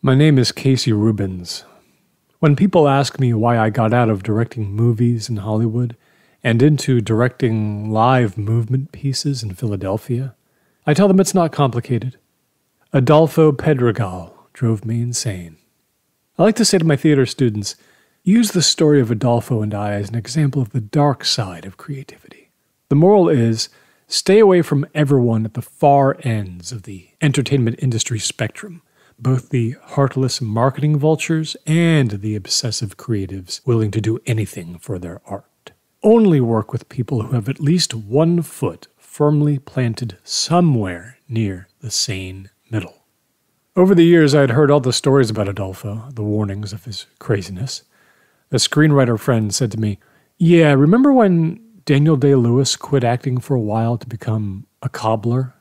My name is Casey Rubens. When people ask me why I got out of directing movies in Hollywood and into directing live movement pieces in Philadelphia, I tell them it's not complicated. Adolfo Pedregal drove me insane. I like to say to my theater students, use the story of Adolfo and I as an example of the dark side of creativity. The moral is, stay away from everyone at the far ends of the entertainment industry spectrum, both the heartless marketing vultures and the obsessive creatives willing to do anything for their art. Only work with people who have at least 1 foot firmly planted somewhere near the sane middle. Over the years, I had heard all the stories about Adolfo, the warnings of his craziness. A screenwriter friend said to me, "Yeah, remember when Daniel Day-Lewis quit acting for a while to become a cobbler?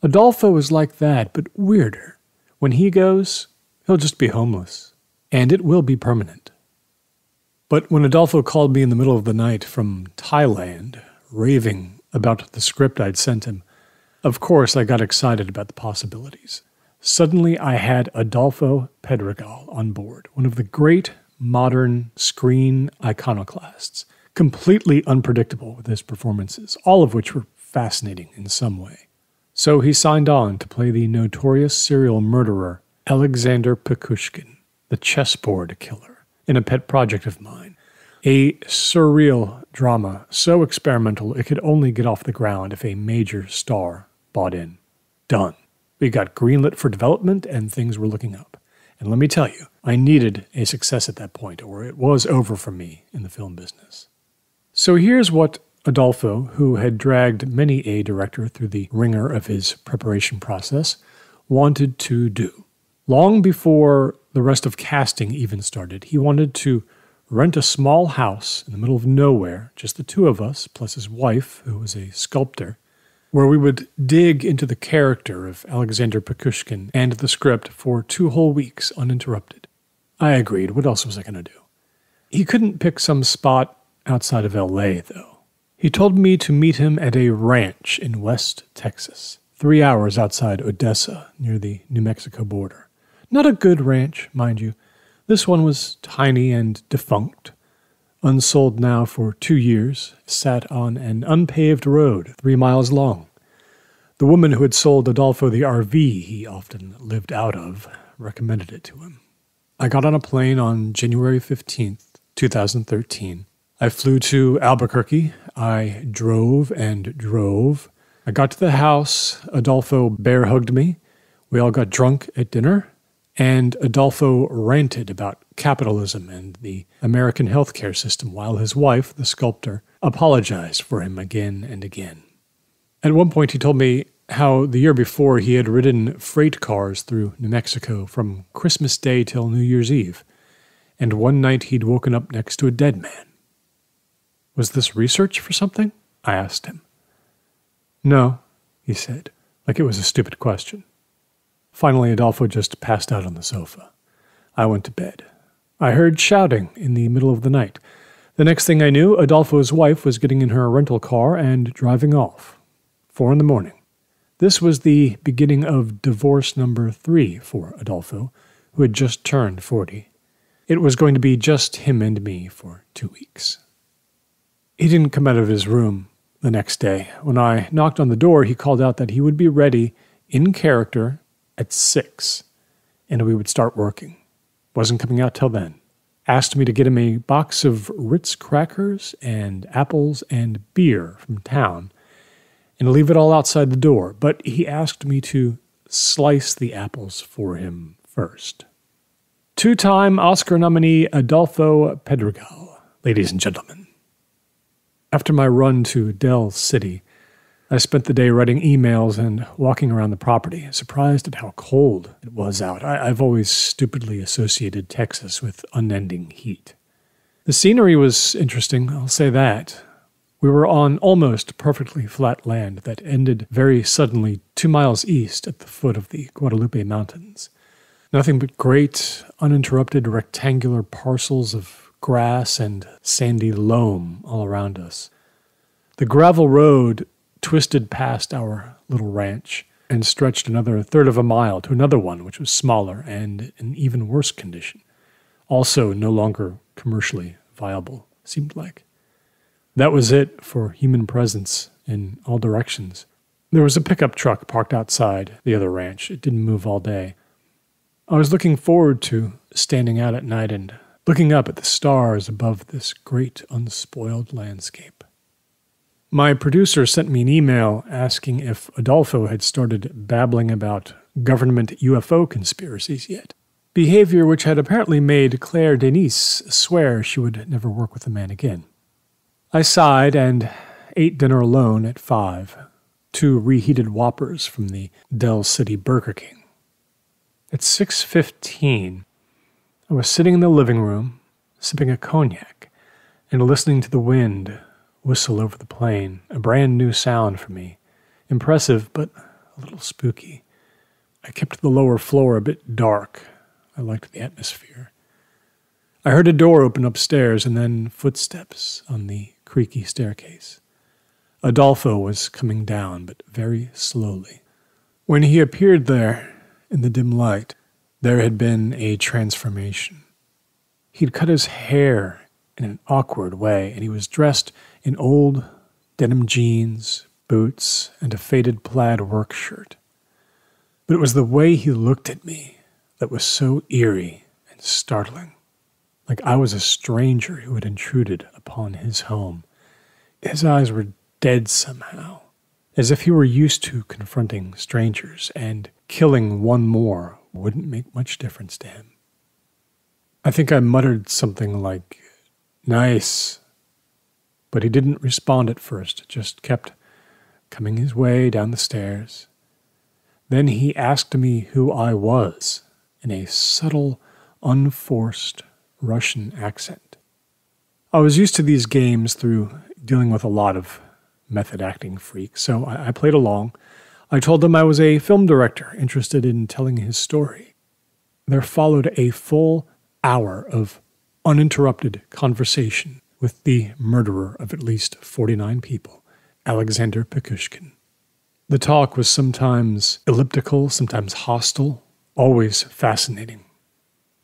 Adolfo is like that, but weirder. When he goes, he'll just be homeless, and it will be permanent." But when Adolfo called me in the middle of the night from Thailand, raving about the script I'd sent him, of course I got excited about the possibilities. Suddenly I had Adolfo Pedregal on board, one of the great modern screen iconoclasts, completely unpredictable with his performances, all of which were fascinating in some way. So he signed on to play the notorious serial murderer Alexander Pekushkin, the chessboard killer, in a pet project of mine. A surreal drama so experimental it could only get off the ground if a major star bought in. Done. We got greenlit for development and things were looking up. And let me tell you, I needed a success at that point, or it was over for me in the film business. So here's what Adolfo, who had dragged many a director through the ringer of his preparation process, wanted to do. Long before the rest of casting even started, he wanted to rent a small house in the middle of nowhere, just the two of us, plus his wife, who was a sculptor, where we would dig into the character of Alexander Pekushkin and the script for 2 whole weeks uninterrupted. I agreed. What else was I going to do? He couldn't pick some spot outside of L.A., though. He told me to meet him at a ranch in West Texas, 3 hours outside Odessa, near the New Mexico border. Not a good ranch, mind you. This one was tiny and defunct, unsold now for 2 years, sat on an unpaved road 3 miles long. The woman who had sold Adolfo the RV he often lived out of recommended it to him. I got on a plane on January 15th, 2013. I flew to Albuquerque. I drove and drove. I got to the house. Adolfo bear-hugged me. We all got drunk at dinner. And Adolfo ranted about capitalism and the American healthcare system while his wife, the sculptor, apologized for him again and again. At one point he told me how the year before he had ridden freight cars through New Mexico from Christmas Day till New Year's Eve, and one night he'd woken up next to a dead man. Was this research for something? I asked him. No, he said, like it was a stupid question. Finally, Adolfo just passed out on the sofa. I went to bed. I heard shouting in the middle of the night. The next thing I knew, Adolfo's wife was getting in her rental car and driving off. 4 a.m. This was the beginning of divorce number 3 for Adolfo, who had just turned 40. It was going to be just him and me for 2 weeks. He didn't come out of his room the next day. When I knocked on the door, he called out that he would be ready, in character, at 6, and we would start working. Wasn't coming out till then. Asked me to get him a box of Ritz crackers and apples and beer from town and leave it all outside the door, but he asked me to slice the apples for him first. 2-time Oscar nominee Adolfo Pedregal, ladies and gentlemen. After my run to Del City, I spent the day writing emails and walking around the property, surprised at how cold it was out. I've always stupidly associated Texas with unending heat. The scenery was interesting, I'll say that. We were on almost perfectly flat land that ended very suddenly 2 miles east at the foot of the Guadalupe Mountains. Nothing but great, uninterrupted rectangular parcels of grass and sandy loam all around us. The gravel road twisted past our little ranch, and stretched another third of a mile to another one which was smaller and in even worse condition, also no longer commercially viable, seemed like. That was it for human presence in all directions. There was a pickup truck parked outside the other ranch. It didn't move all day. I was looking forward to standing out at night and looking up at the stars above this great unspoiled landscape. My producer sent me an email asking if Adolfo had started babbling about government UFO conspiracies yet, behavior which had apparently made Claire Denise swear she would never work with the man again. I sighed and ate dinner alone at 5, 2 reheated Whoppers from the Del City Burger King. At 6:15, I was sitting in the living room, sipping a cognac, and listening to the wind whistle over the plain, a brand new sound for me, impressive but a little spooky. I kept the lower floor a bit dark. I liked the atmosphere. I heard a door open upstairs and then footsteps on the creaky staircase. Adolfo was coming down, but very slowly. When he appeared there in the dim light, there had been a transformation. He'd cut his hair in an awkward way, and he was dressed in old denim jeans, boots, and a faded plaid work shirt. But it was the way he looked at me that was so eerie and startling, like I was a stranger who had intruded upon his home. His eyes were dead somehow, as if he were used to confronting strangers, and killing one more wouldn't make much difference to him. I think I muttered something like, "Nice," but he didn't respond at first, just kept coming his way down the stairs. Then he asked me who I was, in a subtle, unforced Russian accent. I was used to these games through dealing with a lot of method acting freaks, so I played along. I told him I was a film director interested in telling his story. There followed a full hour of uninterrupted conversation with the murderer of at least 49 people, Alexander Pekushkin. The talk was sometimes elliptical, sometimes hostile, always fascinating.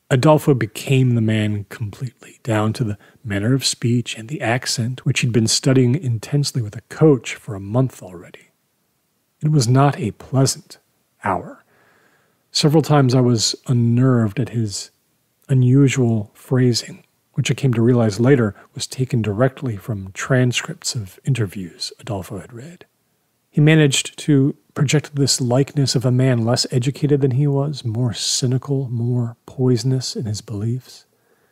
Adolfo became the man completely, down to the manner of speech and the accent, which he'd been studying intensely with a coach for a month already. It was not a pleasant hour. Several times I was unnerved at his unusual phrasing, which I came to realize later was taken directly from transcripts of interviews Adolfo had read. He managed to project this likeness of a man less educated than he was, more cynical, more poisonous in his beliefs.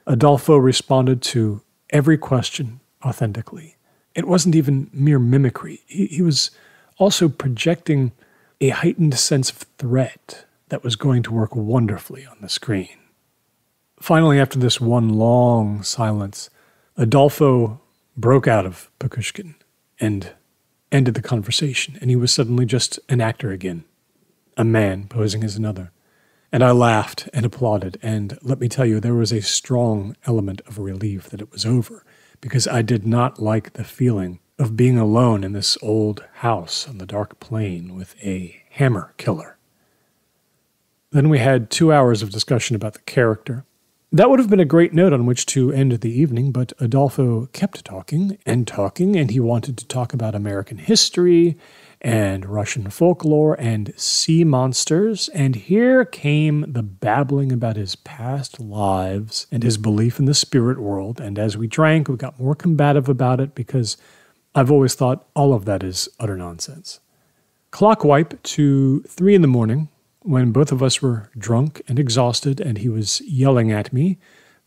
Adolfo responded to every question authentically. It wasn't even mere mimicry. He was also projecting a heightened sense of threat that was going to work wonderfully on the screen. Finally, after this one long silence, Adolfo broke out of Pekushkin and ended the conversation, and he was suddenly just an actor again, a man posing as another. And I laughed and applauded, and let me tell you, there was a strong element of relief that it was over, because I did not like the feeling of being alone in this old house on the dark plain with a hammer killer. Then we had 2 hours of discussion about the character. That would have been a great note on which to end the evening, but Adolfo kept talking, and he wanted to talk about American history and Russian folklore and sea monsters, and here came the babbling about his past lives and his belief in the spirit world, and as we drank, we got more combative about it because I've always thought all of that is utter nonsense. Clock wipe to 3 a.m, when both of us were drunk and exhausted, and he was yelling at me,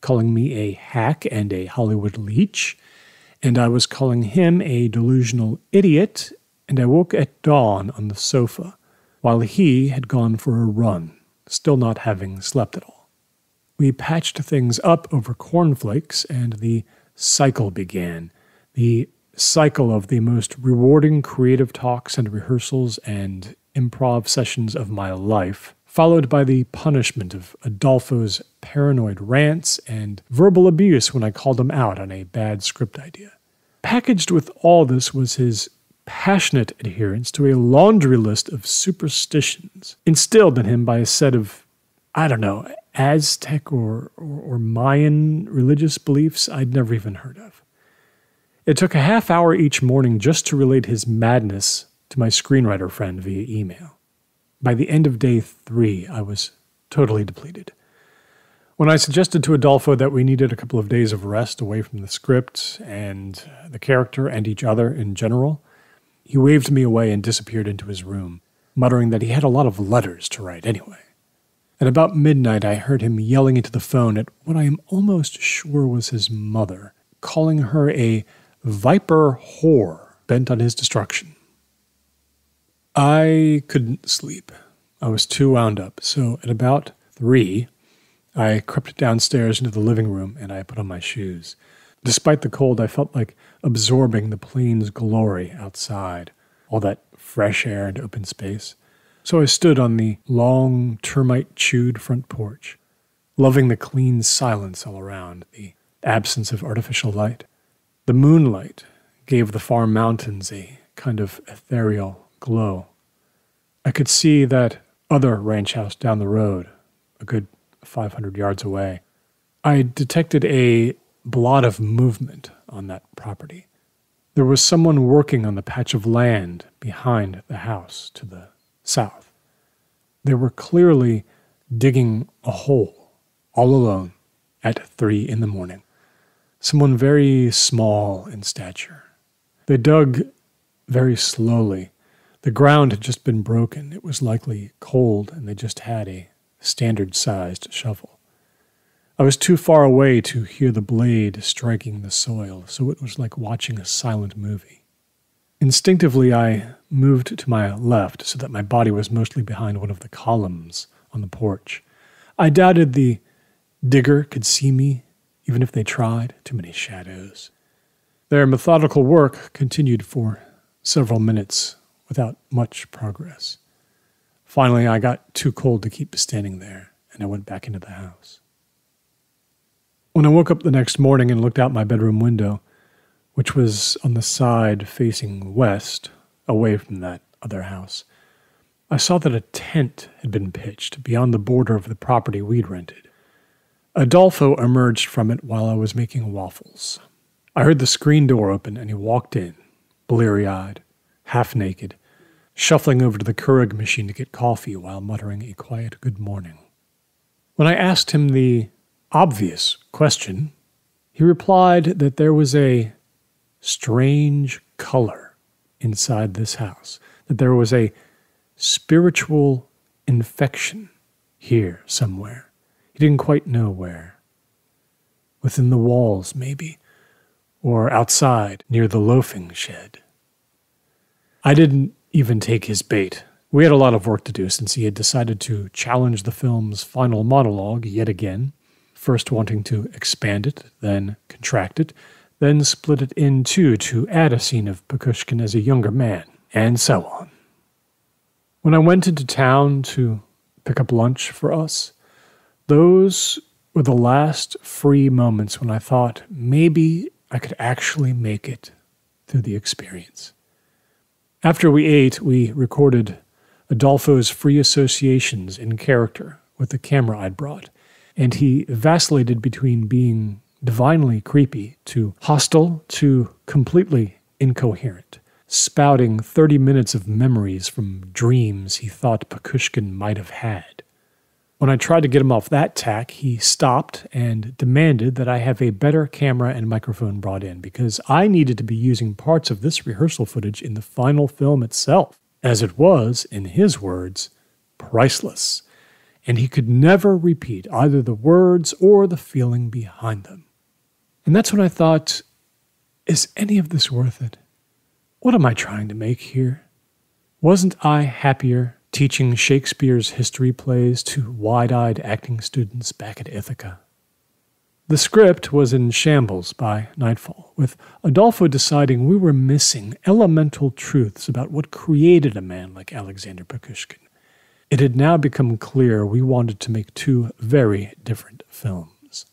calling me a hack and a Hollywood leech, and I was calling him a delusional idiot, and I woke at dawn on the sofa, while he had gone for a run, still not having slept at all. We patched things up over cornflakes, and the cycle began, the cycle of the most rewarding creative talks and rehearsals and improv sessions of my life, followed by the punishment of Adolfo's paranoid rants and verbal abuse when I called him out on a bad script idea. Packaged with all this was his passionate adherence to a laundry list of superstitions instilled in him by a set of, Aztec or Mayan religious beliefs I'd never even heard of. It took a half hour each morning just to relate his madness to my screenwriter friend via email. By the end of day 3, I was totally depleted. When I suggested to Adolfo that we needed a couple of days of rest away from the script and the character and each other in general, he waved me away and disappeared into his room, muttering that he had a lot of letters to write anyway. At about midnight, I heard him yelling into the phone at what I am almost sure was his mother, calling her a viper whore bent on his destruction. I couldn't sleep. I was too wound up, so at about 3, I crept downstairs into the living room and I put on my shoes. Despite the cold, I felt like absorbing the plain's glory outside, all that fresh air and open space. So I stood on the long, termite-chewed front porch, loving the clean silence all around, the absence of artificial light. The moonlight gave the far mountains a kind of ethereal glow. I could see that other ranch house down the road, a good 500 yards away. I detected a blot of movement on that property. There was someone working on the patch of land behind the house to the south. They were clearly digging a hole, all alone, at 3 in the morning. Someone very small in stature. They dug very slowly. The ground had just been broken. It was likely cold, and they just had a standard-sized shovel. I was too far away to hear the blade striking the soil, so it was like watching a silent movie. Instinctively, I moved to my left so that my body was mostly behind one of the columns on the porch. I doubted the digger could see me, even if they tried. Too many shadows. Their methodical work continued for several minutes without much progress. Finally, I got too cold to keep standing there, and I went back into the house. When I woke up the next morning and looked out my bedroom window, which was on the side facing west, away from that other house, I saw that a tent had been pitched beyond the border of the property we'd rented. Adolfo emerged from it while I was making waffles. I heard the screen door open and he walked in, bleary-eyed, half-naked, shuffling over to the Keurig machine to get coffee while muttering a quiet good morning. When I asked him the obvious question, he replied that there was a strange color inside this house, that there was a spiritual infection here somewhere. He didn't quite know where. Within the walls, maybe, or outside near the loafing shed. I didn't even take his bait. We had a lot of work to do since he had decided to challenge the film's final monologue yet again, first wanting to expand it, then contract it, then split it in two to add a scene of Pukushkin as a younger man, and so on. When I went into town to pick up lunch for us, those were the last free moments when I thought maybe I could actually make it through the experience. After we ate, we recorded Adolfo's free associations in character with the camera I'd brought, and he vacillated between being divinely creepy to hostile to completely incoherent, spouting 30 minutes of memories from dreams he thought Pukushkin might have had. When I tried to get him off that tack, he stopped and demanded that I have a better camera and microphone brought in because I needed to be using parts of this rehearsal footage in the final film itself, as it was, in his words, priceless, and he could never repeat either the words or the feeling behind them. And that's when I thought, is any of this worth it? What am I trying to make here? Wasn't I happier teaching Shakespeare's history plays to wide-eyed acting students back at Ithaca? The script was in shambles by nightfall, with Adolfo deciding we were missing elemental truths about what created a man like Alexander Pukushkin. It had now become clear we wanted to make two very different films.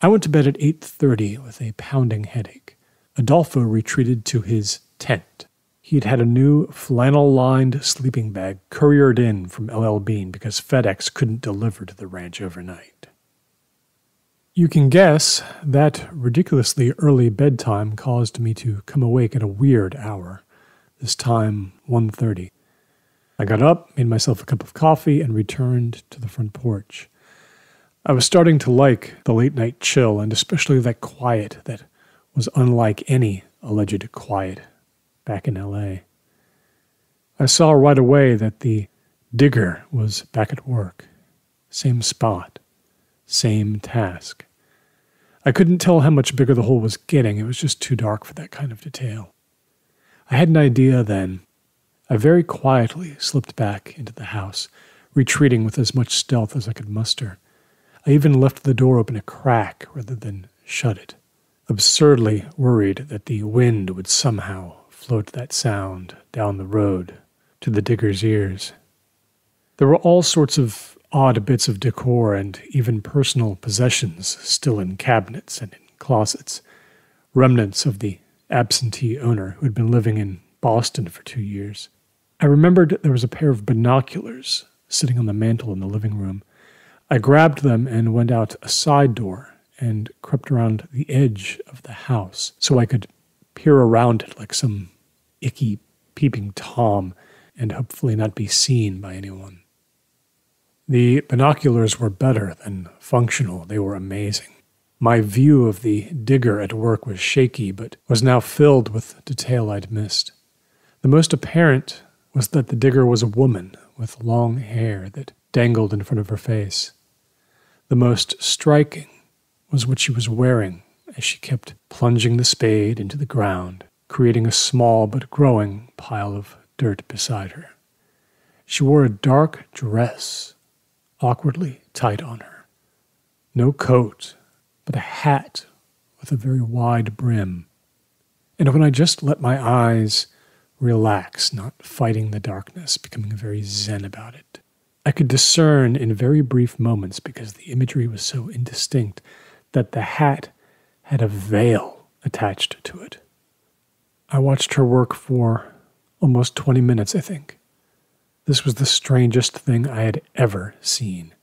I went to bed at 8:30 with a pounding headache. Adolfo retreated to his tent. He'd had a new flannel-lined sleeping bag couriered in from LL Bean because FedEx couldn't deliver to the ranch overnight. You can guess that ridiculously early bedtime caused me to come awake at a weird hour, this time 1:30. I got up, made myself a cup of coffee, and returned to the front porch. I was starting to like the late-night chill, and especially that quiet that was unlike any alleged quiet back in L.A. I saw right away that the digger was back at work. Same spot. Same task. I couldn't tell how much bigger the hole was getting. It was just too dark for that kind of detail. I had an idea then. I very quietly slipped back into the house, retreating with as much stealth as I could muster. I even left the door open a crack rather than shut it, absurdly worried that the wind would somehow float that sound down the road to the digger's ears. There were all sorts of odd bits of decor and even personal possessions still in cabinets and in closets, remnants of the absentee owner who had been living in Boston for 2 years. I remembered there was a pair of binoculars sitting on the mantel in the living room. I grabbed them and went out a side door and crept around the edge of the house so I could peer around it like some icky peeping Tom and hopefully not be seen by anyone. The binoculars were better than functional. They were amazing. My view of the digger at work was shaky, but was now filled with detail I'd missed. The most apparent was that the digger was a woman with long hair that dangled in front of her face. The most striking was what she was wearing as she kept plunging the spade into the ground, creating a small but growing pile of dirt beside her. She wore a dark dress, awkwardly tight on her. No coat, but a hat with a very wide brim. And when I just let my eyes relax, not fighting the darkness, becoming very zen about it, I could discern in very brief moments, because the imagery was so indistinct, that the hat had a veil attached to it. I watched her work for almost 20 minutes, I think. This was the strangest thing I had ever seen.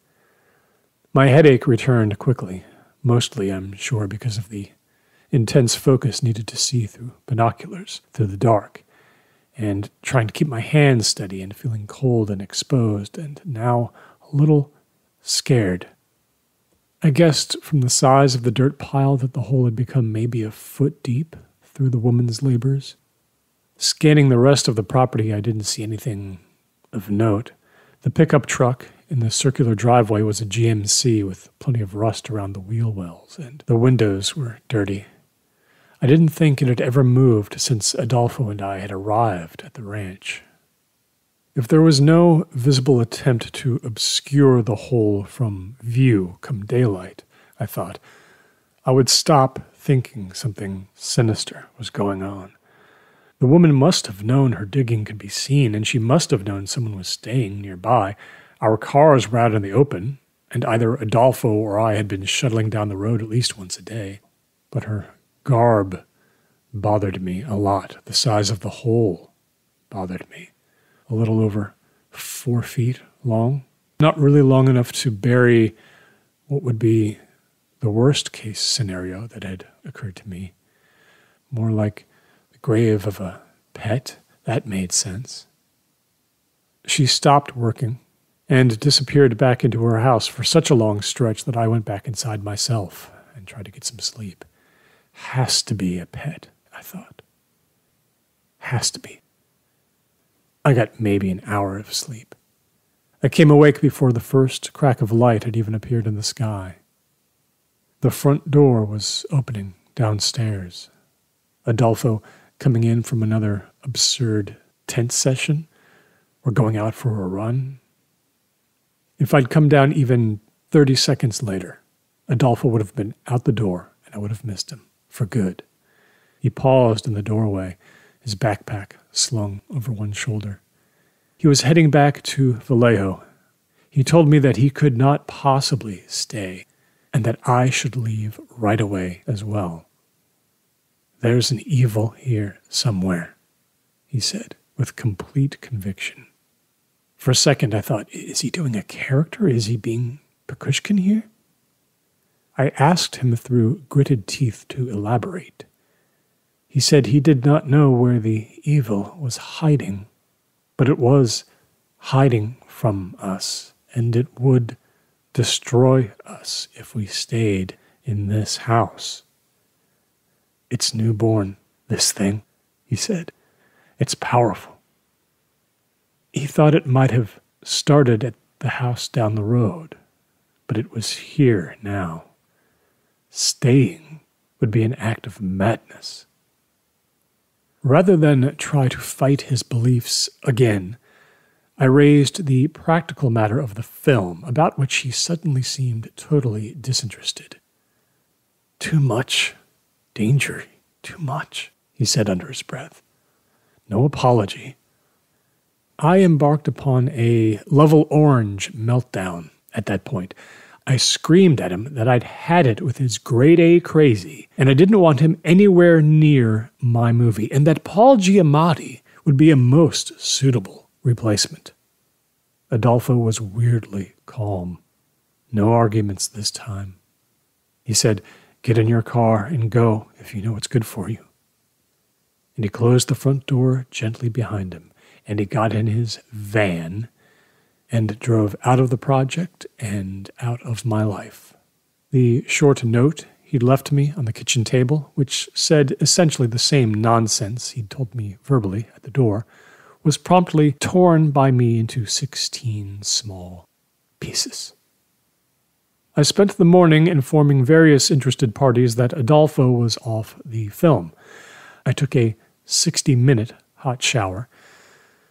My headache returned quickly, mostly, I'm sure, because of the intense focus needed to see through binoculars, through the dark, and trying to keep my hands steady and feeling cold and exposed, and now a little scared. I guessed from the size of the dirt pile that the hole had become maybe a foot deep through the woman's labors. Scanning the rest of the property, I didn't see anything of note. The pickup truck in the circular driveway was a GMC with plenty of rust around the wheel wells, and the windows were dirty. I didn't think it had ever moved since Adolfo and I had arrived at the ranch. If there was no visible attempt to obscure the hole from view come daylight, I thought, I would stop thinking something sinister was going on. The woman must have known her digging could be seen, and she must have known someone was staying nearby. Our cars were out in the open, and either Adolfo or I had been shuttling down the road at least once a day. But her garb bothered me a lot. The size of the hole bothered me. A little over 4 feet long. Not really long enough to bury what would be the worst case scenario that had occurred to me. More like the grave of a pet. That made sense. She stopped working and disappeared back into her house for such a long stretch that I went back inside myself and tried to get some sleep. Has to be a pet, I thought. Has to be. I got maybe an hour of sleep. I came awake before the first crack of light had even appeared in the sky. The front door was opening downstairs. Adolfo coming in from another absurd tent session or going out for a run. If I'd come down even 30 seconds later, Adolfo would have been out the door and I would have missed him for good. He paused in the doorway, his backpack slung over one shoulder. He was heading back to Vallejo. He told me that he could not possibly stay and that I should leave right away as well. There's an evil here somewhere, he said, with complete conviction. For a second, I thought, is he doing a character? Is he being Pekushkin here? I asked him through gritted teeth to elaborate. He said he did not know where the evil was hiding, but it was hiding from us, and it would destroy us if we stayed in this house. It's newborn, this thing, he said. It's powerful. He thought it might have started at the house down the road, but it was here now. Staying would be an act of madness. Rather than try to fight his beliefs again, I raised the practical matter of the film, about which he suddenly seemed totally disinterested. Too much danger, too much, he said under his breath. No apology. I embarked upon a level orange meltdown at that point. I screamed at him that I'd had it with his grade A crazy, and I didn't want him anywhere near my movie, and that Paul Giamatti would be a most suitable replacement. Adolfo was weirdly calm. No arguments this time. He said, "Get in your car and go if you know what's good for you." And he closed the front door gently behind him, and he got in his van and drove out of the project and out of my life. The short note he'd left me on the kitchen table, which said essentially the same nonsense he'd told me verbally at the door, was promptly torn by me into 16 small pieces. I spent the morning informing various interested parties that Adolfo was off the film. I took a 60-minute hot shower.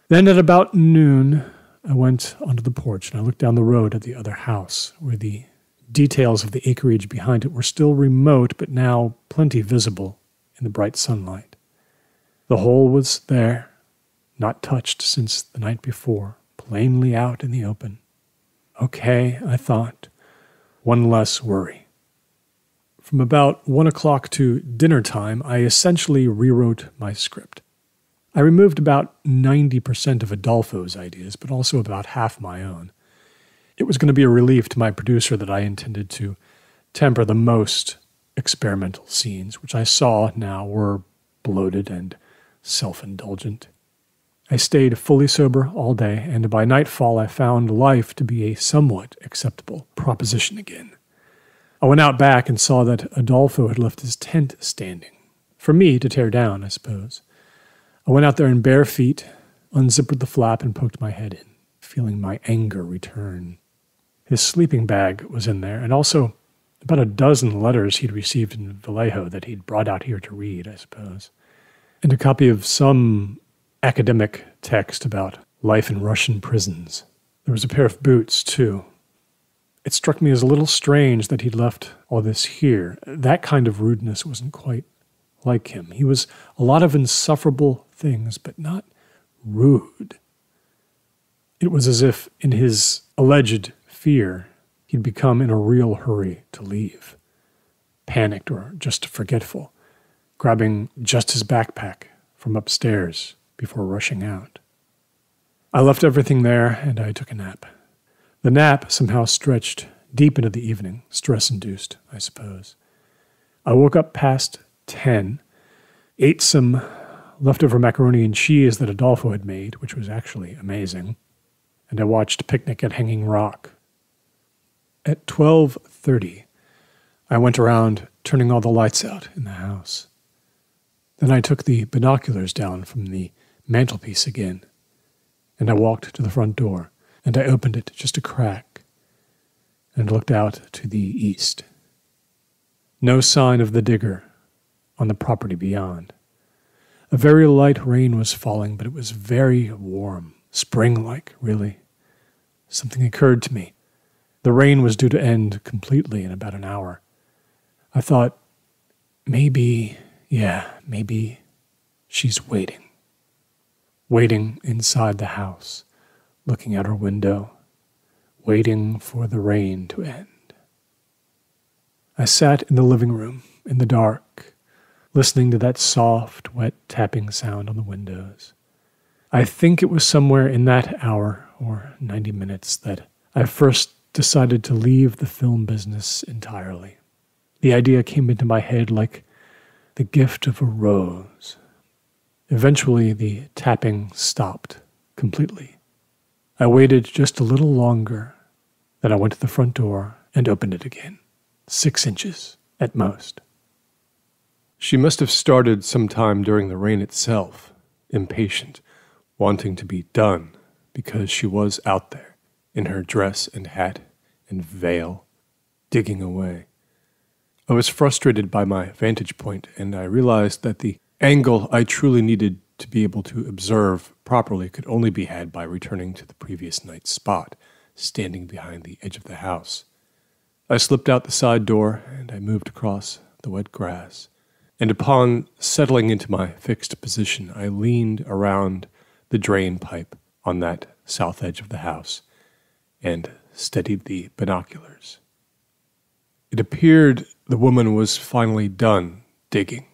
Then at about noon, I went onto the porch and I looked down the road at the other house, where the details of the acreage behind it were still remote, but now plenty visible in the bright sunlight. The hole was there, not touched since the night before, plainly out in the open. Okay, I thought, one less worry. From about 1 o'clock to dinner time, I essentially rewrote my script. I removed about 90% of Adolfo's ideas, but also about half my own. It was going to be a relief to my producer that I intended to temper the most experimental scenes, which I saw now were bloated and self-indulgent. I stayed fully sober all day, and by nightfall I found life to be a somewhat acceptable proposition again. I went out back and saw that Adolfo had left his tent standing. For me to tear down, I suppose. I went out there in bare feet, unzipped the flap, and poked my head in, feeling my anger return. His sleeping bag was in there, and also about a dozen letters he'd received in Vallejo that he'd brought out here to read, I suppose. And a copy of some academic text about life in Russian prisons. There was a pair of boots, too. It struck me as a little strange that he'd left all this here. That kind of rudeness wasn't quite like him. He was a lot of insufferable things, but not rude. It was as if, in his alleged fear, he'd become in a real hurry to leave. Panicked or just forgetful, grabbing just his backpack from upstairs before rushing out. I left everything there and I took a nap. The nap somehow stretched deep into the evening, stress-induced, I suppose. I woke up past 10, ate some leftover macaroni and cheese that Adolfo had made, which was actually amazing, and I watched Picnic at Hanging Rock. At 12:30, I went around turning all the lights out in the house. Then I took the binoculars down from the mantelpiece again, and I walked to the front door, and I opened it just a crack, and looked out to the east. No sign of the digger on the property beyond. A very light rain was falling, but it was very warm, spring-like, really. Something occurred to me. The rain was due to end completely in about an hour. I thought, maybe she's waiting. Waiting inside the house, looking out her window, waiting for the rain to end. I sat in the living room, in the dark, listening to that soft, wet tapping sound on the windows. I think it was somewhere in that hour or 90 minutes that I first decided to leave the film business entirely. The idea came into my head like the gift of a rose. Eventually, the tapping stopped completely. I waited just a little longer. Then I went to the front door and opened it again. 6 inches at most. She must have started sometime during the rain itself, impatient, wanting to be done, because she was out there, in her dress and hat and veil, digging away. I was frustrated by my vantage point, and I realized that the angle I truly needed to be able to observe properly could only be had by returning to the previous night's spot, standing behind the edge of the house. I slipped out the side door, and I moved across the wet grass. And upon settling into my fixed position, I leaned around the drain pipe on that south edge of the house and steadied the binoculars. It appeared the woman was finally done digging.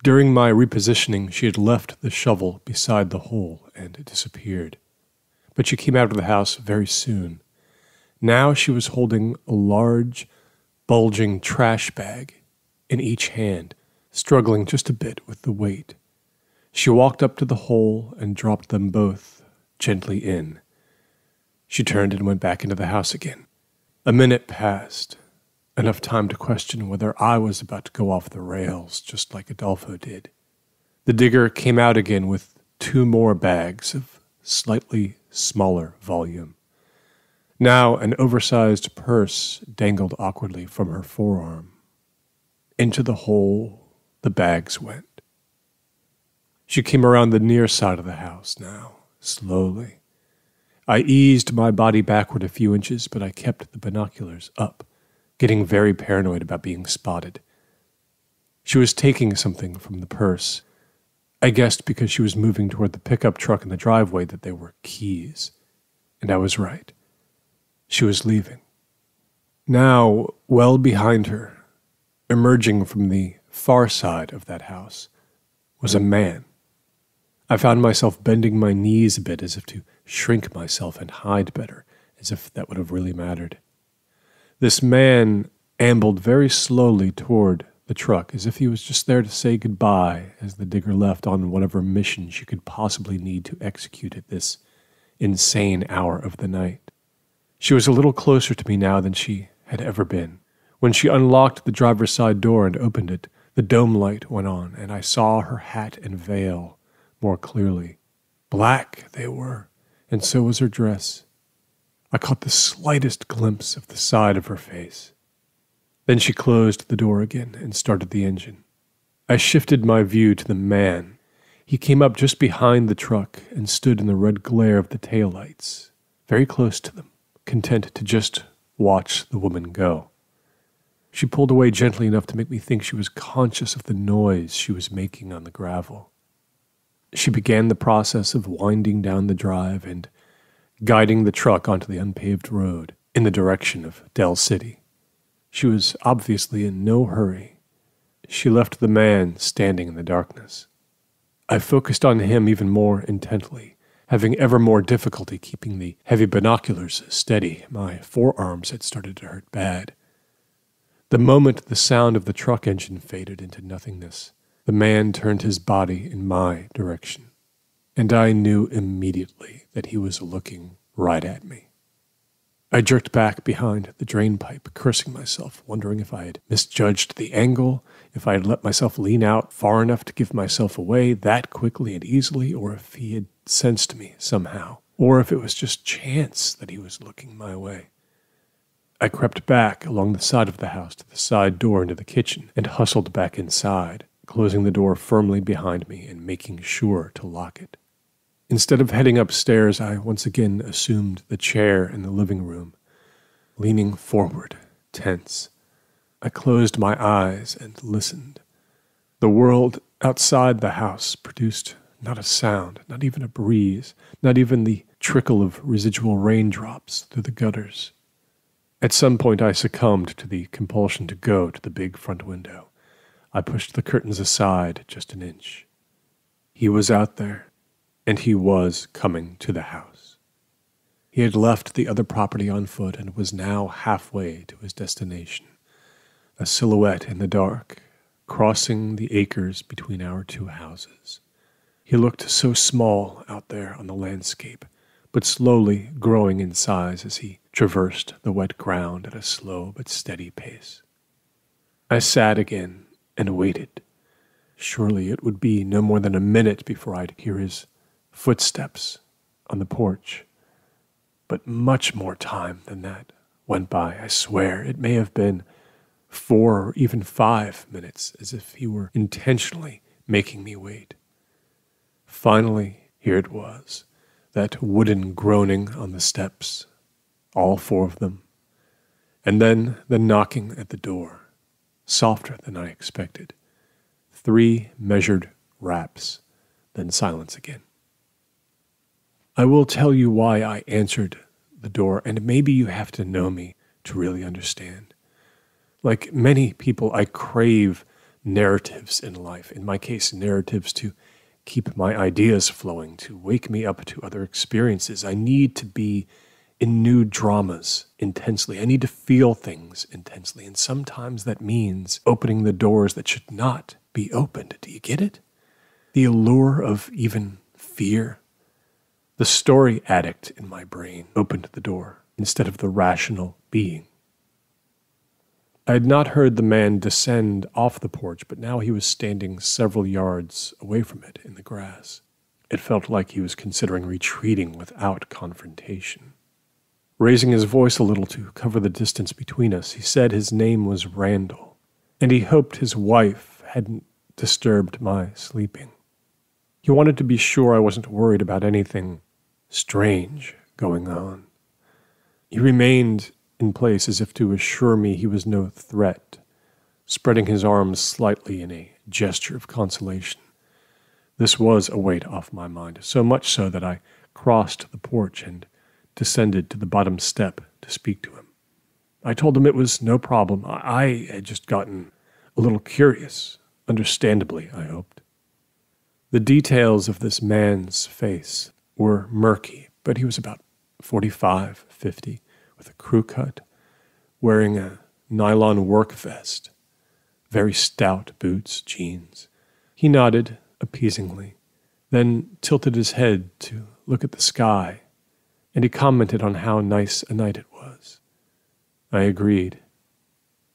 During my repositioning, she had left the shovel beside the hole and disappeared. But she came out of the house very soon. Now she was holding a large, bulging trash bag in each hand, struggling just a bit with the weight. She walked up to the hole and dropped them both gently in. She turned and went back into the house again. A minute passed, enough time to question whether I was about to go off the rails, just like Adolfo did. The digger came out again with 2 more bags of slightly smaller volume. Now an oversized purse dangled awkwardly from her forearm. Into the hole the bags went. She came around the near side of the house now, slowly. I eased my body backward a few inches, but I kept the binoculars up, getting very paranoid about being spotted. She was taking something from the purse. I guessed because she was moving toward the pickup truck in the driveway that they were keys. And I was right. She was leaving. Now, well behind her, emerging from the far side of that house, was a man. I found myself bending my knees a bit as if to shrink myself and hide better, as if that would have really mattered. This man ambled very slowly toward the truck, as if he was just there to say goodbye as the digger left on whatever mission she could possibly need to execute at this insane hour of the night. She was a little closer to me now than she had ever been. When she unlocked the driver's side door and opened it, the dome light went on, and I saw her hat and veil more clearly. Black they were, and so was her dress. I caught the slightest glimpse of the side of her face. Then she closed the door again and started the engine. I shifted my view to the man. He came up just behind the truck and stood in the red glare of the taillights, very close to them, content to just watch the woman go. She pulled away gently enough to make me think she was conscious of the noise she was making on the gravel. She began the process of winding down the drive and guiding the truck onto the unpaved road in the direction of Del City. She was obviously in no hurry. She left the man standing in the darkness. I focused on him even more intently, having ever more difficulty keeping the heavy binoculars steady. My forearms had started to hurt bad. The moment the sound of the truck engine faded into nothingness, the man turned his body in my direction, and I knew immediately that he was looking right at me. I jerked back behind the drain pipe, cursing myself, wondering if I had misjudged the angle, if I had let myself lean out far enough to give myself away that quickly and easily, or if he had sensed me somehow, or if it was just chance that he was looking my way. I crept back along the side of the house to the side door into the kitchen and hustled back inside, closing the door firmly behind me and making sure to lock it. Instead of heading upstairs, I once again assumed the chair in the living room, leaning forward, tense. I closed my eyes and listened. The world outside the house produced not a sound, not even a breeze, not even the trickle of residual raindrops through the gutters. At some point I succumbed to the compulsion to go to the big front window. I pushed the curtains aside just an inch. He was out there, and he was coming to the house. He had left the other property on foot and was now halfway to his destination, a silhouette in the dark, crossing the acres between our two houses. He looked so small out there on the landscape, but slowly growing in size as he traversed the wet ground at a slow but steady pace. I sat again and waited. Surely it would be no more than a minute before I'd hear his footsteps on the porch. But much more time than that went by, I swear. It may have been 4 or even 5 minutes, as if he were intentionally making me wait. Finally, here it was, that wooden groaning on the steps, all 4 of them, and then the knocking at the door, softer than I expected. 3 measured raps, then silence again. I will tell you why I answered the door, and maybe you have to know me to really understand. Like many people, I crave narratives in life. In my case, narratives to keep my ideas flowing, to wake me up to other experiences. I need to be in new dramas intensely. I need to feel things intensely. And sometimes that means opening the doors that should not be opened. Do you get it? The allure of even fear. The story addict in my brain opened the door instead of the rational being. I had not heard the man descend off the porch, but now he was standing several yards away from it in the grass. It felt like he was considering retreating without confrontation. Raising his voice a little to cover the distance between us, he said his name was Randall, and he hoped his wife hadn't disturbed my sleeping. He wanted to be sure I wasn't worried about anything strange going on. He remained in place as if to assure me he was no threat, spreading his arms slightly in a gesture of consolation. This was a weight off my mind, so much so that I crossed the porch and descended to the bottom step to speak to him. I told him it was no problem. I had just gotten a little curious, understandably, I hoped. The details of this man's face were murky, but he was about 45, 50, with a crew cut, wearing a nylon work vest, very stout boots, jeans. He nodded appeasingly, then tilted his head to look at the sky, and he commented on how nice a night it was. I agreed.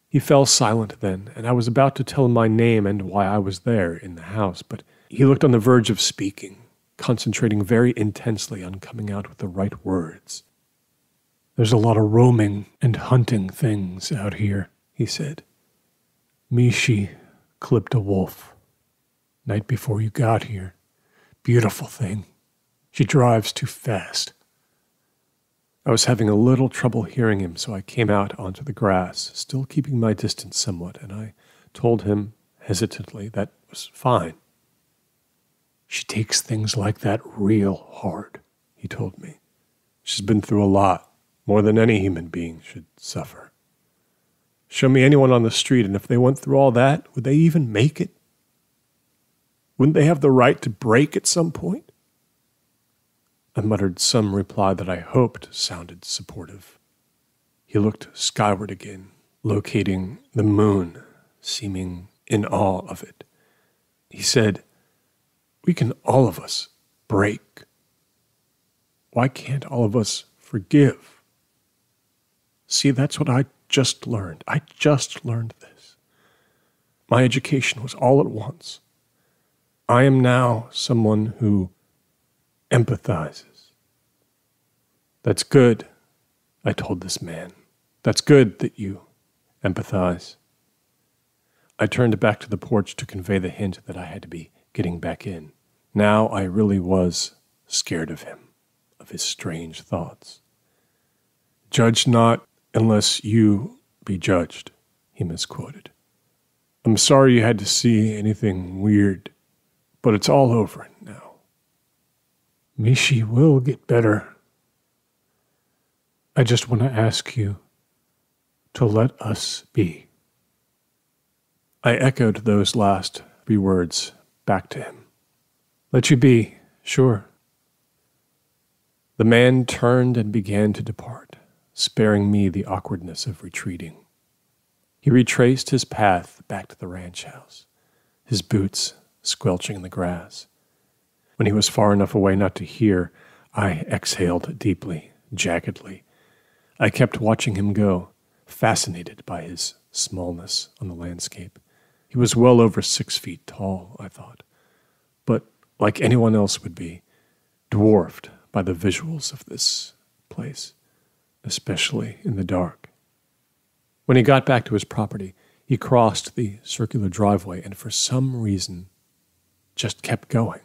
He fell silent then, and I was about to tell him my name and why I was there in the house, but he looked on the verge of speaking, concentrating very intensely on coming out with the right words. "There's a lot of roaming and hunting things out here," he said. "Mishi clipped a wolf night before you got here. Beautiful thing. She drives too fast." I was having a little trouble hearing him, so I came out onto the grass, still keeping my distance somewhat, and I told him hesitantly that was fine. "She takes things like that real hard," he told me. "She's been through a lot. More than any human being should suffer. Show me anyone on the street, and if they went through all that, would they even make it? Wouldn't they have the right to break at some point?" I muttered some reply that I hoped sounded supportive. He looked skyward again, locating the moon, seeming in awe of it. He said, "We can all of us break. Why can't all of us forgive? See, that's what I just learned. I just learned this. My education was all at once. I am now someone who empathizes." "That's good," I told this man. "That's good that you empathize." I turned back to the porch to convey the hint that I had to be getting back in. Now I really was scared of him, of his strange thoughts. "Judge not unless you be judged," he misquoted. "I'm sorry you had to see anything weird, but it's all over now. Mishi will get better. I just want to ask you to let us be." I echoed those last 3 words back to him. "Let you be, sure. The man turned and began to depart, sparing me the awkwardness of retreating. He retraced his path back to the ranch house, his boots squelching in the grass. When he was far enough away not to hear, I exhaled deeply, jaggedly. I kept watching him go, fascinated by his smallness on the landscape. He was well over 6 feet tall, I thought, but like anyone else would be, dwarfed by the visuals of this place, especially in the dark. When he got back to his property, he crossed the circular driveway and for some reason just kept going,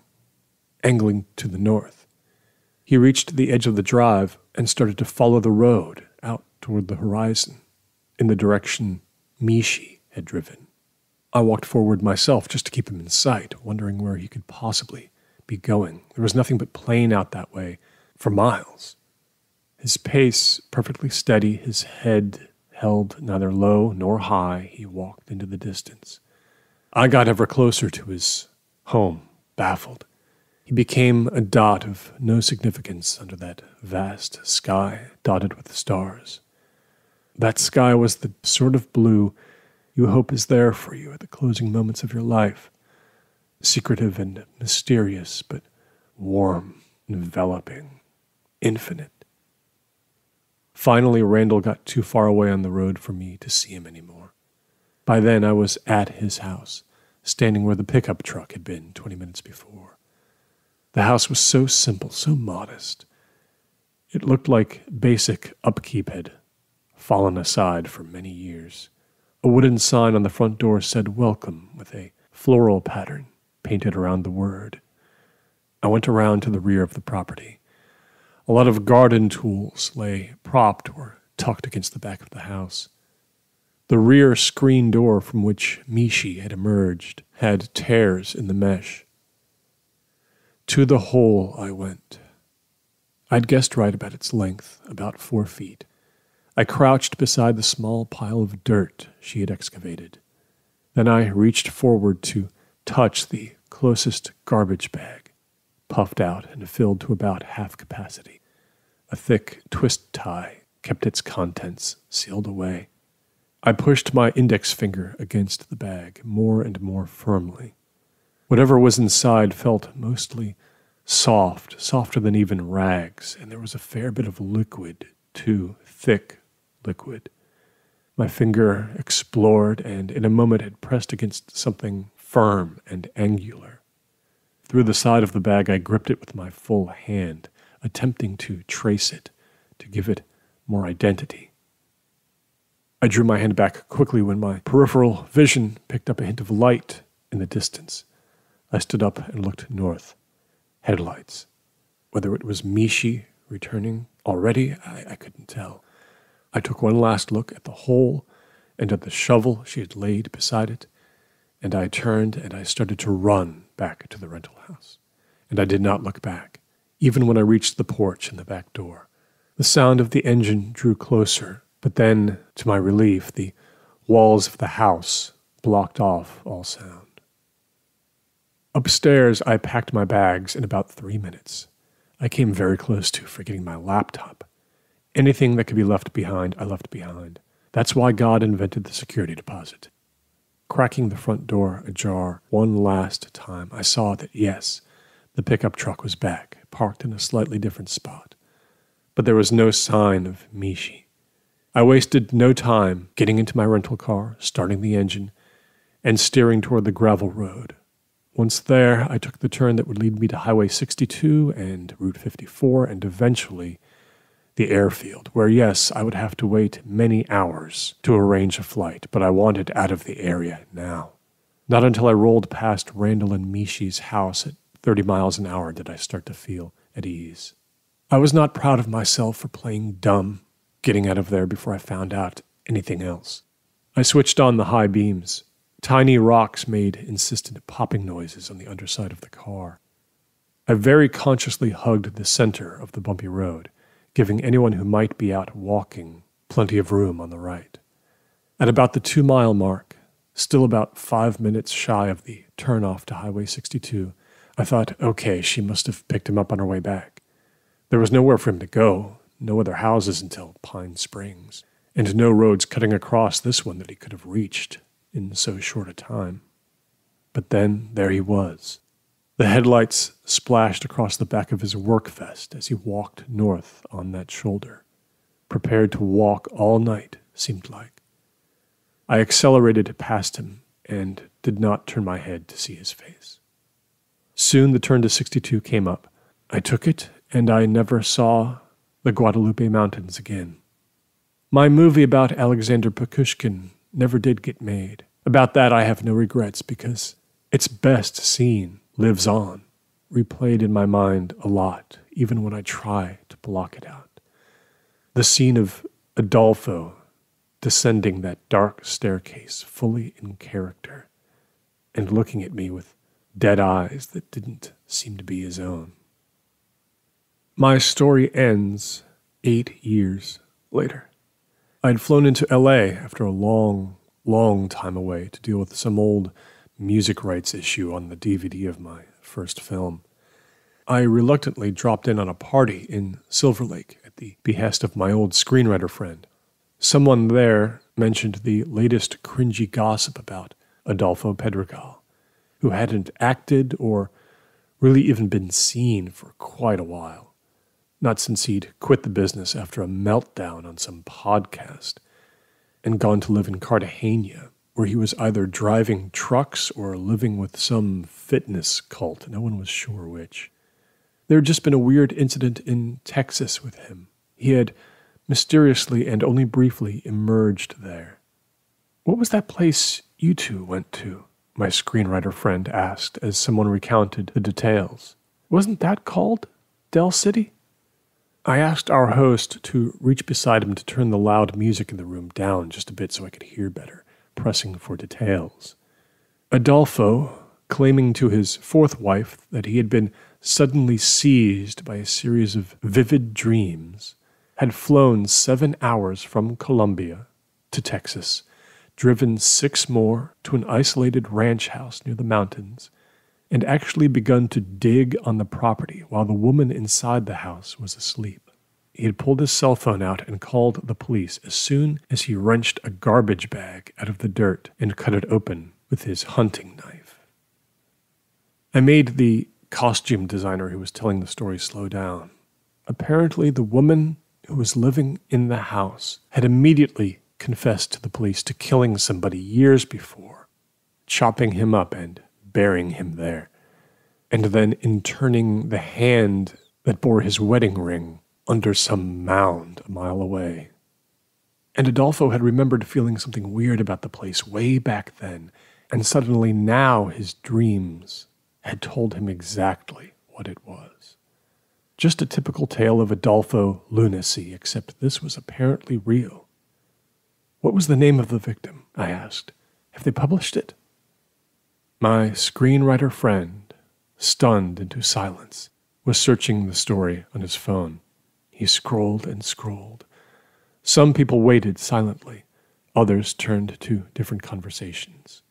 angling to the north. He reached the edge of the drive and started to follow the road out toward the horizon, in the direction Mishi had driven. I walked forward myself just to keep him in sight, wondering where he could possibly be going. There was nothing but plain out that way for miles. His pace perfectly steady, his head held neither low nor high, he walked into the distance. I got ever closer to his home, baffled. He became a dot of no significance under that vast sky dotted with stars. That sky was the sort of blue you hope is there for you at the closing moments of your life. Secretive and mysterious, but warm, enveloping, infinite. Finally, Randall got too far away on the road for me to see him anymore. By then, I was at his house, standing where the pickup truck had been 20 minutes before. The house was so simple, so modest. It looked like basic upkeep had fallen aside for many years. A wooden sign on the front door said "Welcome" with a floral pattern painted around the word. I went around to the rear of the property. A lot of garden tools lay propped or tucked against the back of the house. The rear screen door from which Mishi had emerged had tears in the mesh. To the hole I went. I'd guessed right about its length, about 4 feet. I crouched beside the small pile of dirt she had excavated. Then I reached forward to touch the closest garbage bag, puffed out and filled to about half capacity. A thick twist tie kept its contents sealed away. I pushed my index finger against the bag more and more firmly. Whatever was inside felt mostly soft, softer than even rags, and there was a fair bit of liquid, too, thick liquid. My finger explored and in a moment had pressed against something firm and angular. Through the side of the bag I gripped it with my full hand, attempting to trace it, to give it more identity. I drew my hand back quickly when my peripheral vision picked up a hint of light in the distance. I stood up and looked north. Headlights. Whether it was Mishi returning already, I couldn't tell. I took one last look at the hole and at the shovel she had laid beside it, and I turned and I started to run back to the rental house. And I did not look back, even when I reached the porch and the back door. The sound of the engine drew closer, but then, to my relief, the walls of the house blocked off all sound. Upstairs, I packed my bags in about 3 minutes. I came very close to forgetting my laptop. Anything that could be left behind, I left behind. That's why God invented the security deposit. Cracking the front door ajar one last time, I saw that, yes, the pickup truck was back, parked in a slightly different spot. But there was no sign of Mishi. I wasted no time getting into my rental car, starting the engine, and steering toward the gravel road. Once there, I took the turn that would lead me to Highway 62 and Route 54 and eventually the airfield, where, yes, I would have to wait many hours to arrange a flight, but I wanted out of the area now. Not until I rolled past Randall and Mishi's house at 30 miles an hour did I start to feel at ease. I was not proud of myself for playing dumb, getting out of there before I found out anything else. I switched on the high beams. Tiny rocks made insistent popping noises on the underside of the car. I very consciously hugged the center of the bumpy road, giving anyone who might be out walking plenty of room on the right. At about the 2-mile mark, still about 5 minutes shy of the turnoff to Highway 62, I thought, okay, she must have picked him up on her way back. There was nowhere for him to go, no other houses until Pine Springs, and no roads cutting across this one that he could have reached in so short a time. But then there he was. The headlights splashed across the back of his work vest as he walked north on that shoulder, prepared to walk all night, seemed like. I accelerated past him and did not turn my head to see his face. Soon the turn to 62 came up. I took it, and I never saw the Guadalupe Mountains again. My movie about Alexander Pakushkin never did get made. About that I have no regrets because its best scene lives on, replayed in my mind a lot, even when I try to block it out. The scene of Adolfo descending that dark staircase fully in character and looking at me with dead eyes that didn't seem to be his own. My story ends 8 years later. I had flown into LA after a long time away to deal with some old music rights issue on the DVD of my first film. I reluctantly dropped in on a party in Silver Lake at the behest of my old screenwriter friend. Someone there mentioned the latest cringy gossip about Adolfo Pedregal, who hadn't acted or really even been seen for quite a while. Not since he'd quit the business after a meltdown on some podcast and gone to live in Cartagena, where he was either driving trucks or living with some fitness cult. No one was sure which. There had just been a weird incident in Texas with him. He had mysteriously and only briefly emerged there. "What was that place you two went to?" my screenwriter friend asked as someone recounted the details. "Wasn't that called Del City?" I asked our host to reach beside him to turn the loud music in the room down just a bit so I could hear better, pressing for details. Adolfo, claiming to his fourth wife that he had been suddenly seized by a series of vivid dreams, had flown 7 hours from Colombia to Texas, driven 6 more to an isolated ranch house near the mountains, and actually begun to dig on the property while the woman inside the house was asleep. He had pulled his cell phone out and called the police as soon as he wrenched a garbage bag out of the dirt and cut it open with his hunting knife. I made the costume designer who was telling the story slow down. Apparently, the woman who was living in the house had immediately confessed to the police to killing somebody years before, chopping him up and burying him there, and then interning the hand that bore his wedding ring under some mound a mile away. And Adolfo had remembered feeling something weird about the place way back then, and suddenly now his dreams had told him exactly what it was. Just a typical tale of Adolfo lunacy, except this was apparently real. "What was the name of the victim?" I asked. "Have they published it?" My screenwriter friend, stunned into silence, was searching the story on his phone. He scrolled and scrolled. Some people waited silently. Others turned to different conversations.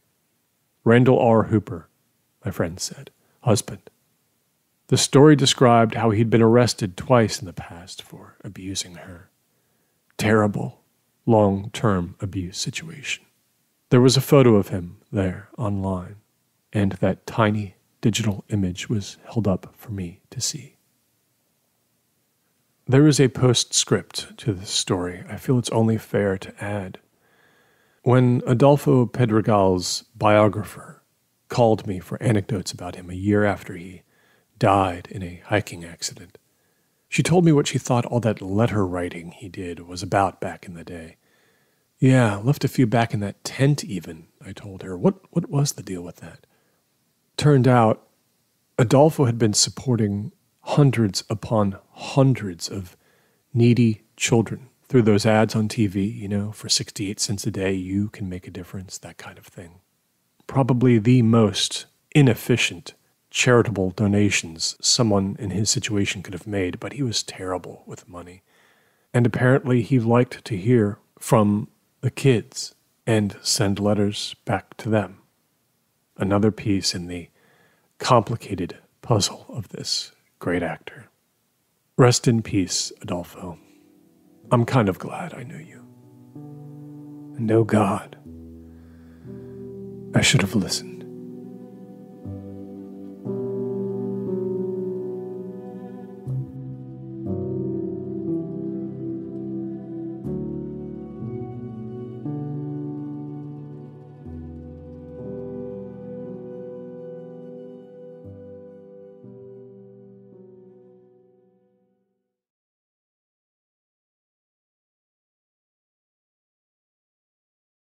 "Randall R. Hooper," my friend said. "Husband." The story described how he'd been arrested twice in the past for abusing her. Terrible, long-term abuse situation. There was a photo of him there online, and that tiny digital image was held up for me to see. There is a postscript to this story I feel it's only fair to add. When Adolfo Pedregal's biographer called me for anecdotes about him a year after he died in a hiking accident, she told me what she thought all that letter writing he did was about back in the day. "Yeah, left a few back in that tent even," I told her. What was the deal with that? Turned out, Adolfo had been supporting hundreds upon hundreds of needy children through those ads on TV, for 68 cents a day, you can make a difference, that kind of thing. Probably the most inefficient charitable donations someone in his situation could have made, but he was terrible with money. And apparently he liked to hear from the kids and send letters back to them. Another piece in the complicated puzzle of this great actor. Rest in peace, Adolfo. I'm kind of glad I knew you. And oh God, I should have listened.